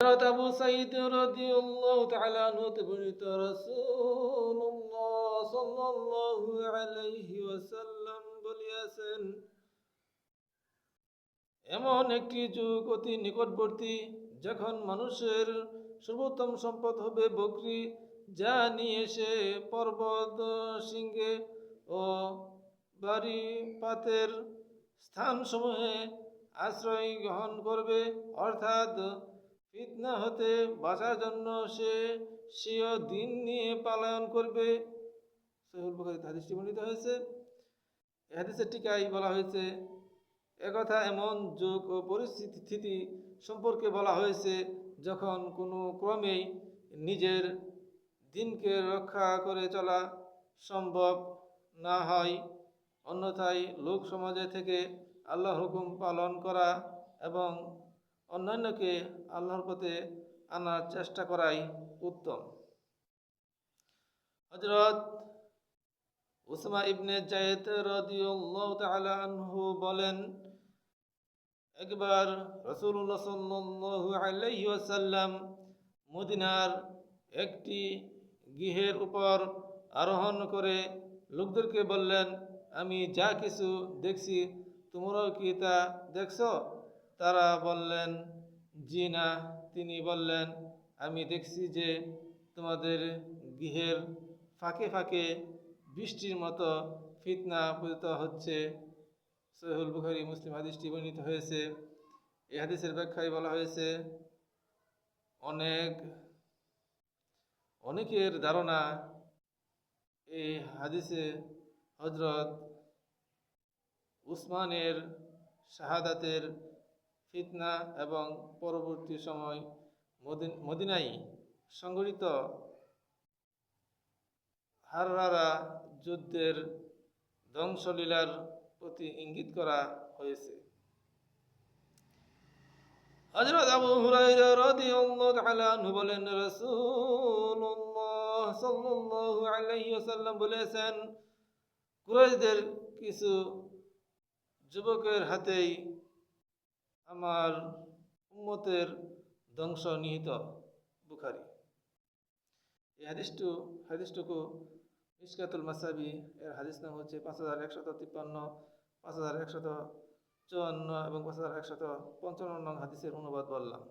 হযরত আবু সাঈদ রাদিয়াল্লাহু তাআলা আনহু হতে বর্ণিত রাসূলুল্লাহ সাল্লাল্লাহু আলাইহি ওয়াসাল্লাম বলিয়াছেন, এমন একটি যুগ অতি নিকটবর্তী যখন মানুষের সর্বোত্তম সম্পদ হবে বকরি, যা নিয়ে সে পর্বত শৃঙ্গে ও বাড়ি পাতের স্থানসমূহে আশ্রয় গ্রহণ করবে, অর্থাৎ ফিতনা হতে বাঁচার জন্য সে স্বীয় দিন নিয়ে পালন করবে। সহিহ বুখারীতে হাদিসটি বর্ণিত হয়েছে। এই হাদিসের টিকায় বলা হয়েছে, একথা এমন যুগ ও পরিস্থিতি সম্পর্কে বলা হয়েছে যখন কোনো ক্রমেই নিজের দিনকে রক্ষা করে চলা সম্ভব না হয়, অন্যথায় লোক সমাজে থেকে আল্লাহর হুকুম পালন করা এবং অন্যান্যকে আল্লাহর পথে আনার চেষ্টা করাই উত্তম। হযরত উসামা ইবনে যায়েদ রাদিয়াল্লাহু তাআলা আনহু বলেন, একবার রাসূলুল্লাহ সাল্লাল্লাহু আলাইহি ওয়াসাল্লাম মদিনার একটি গৃহের উপর আরোহণ করে লোকদেরকে বললেন, আমি যা কিছু দেখছি তোমরাও কি তা দেখছ? তারা বললেন, জি না। তিনি বললেন, আমি দেখছি যে তোমাদের গৃহের ফাঁকে ফাঁকে বৃষ্টির মতো ফিতনা পতিত হচ্ছে। সহিহ বুখারী মুসলিম হাদিসটি বর্ণিত হয়েছে। এই হাদিসের ব্যাখ্যায় বলা হয়েছে, অনেকের ধারণা এই হাদিসে হযরত উসমানের শাহাদাতের ফিতনা এবং পরবর্তী সময় মদিনায় সংঘটিত হাররারা যুদ্ধের ধ্বংসলীলার প্রতি ইঙ্গিত করা হয়েছে। হযরত আবু হুরায়রা রাদিয়াল্লাহু তাআলা আনহু বলেন, রাসূলুল্লাহ সাল্লাল্লাহু আলাইহি ওয়াসাল্লাম বলেছেন, কুরাইশদের কিছু যুবকের হাতেই আমার উম্মতের ধ্বংস নিহিত। বুখারী। এই হাদিসটুকু মিশকাতুল মাসাবি এর হাদিস নাম হচ্ছে 5153, 5154 এবং 5155 নং হাদিসের অনুবাদ বললাম।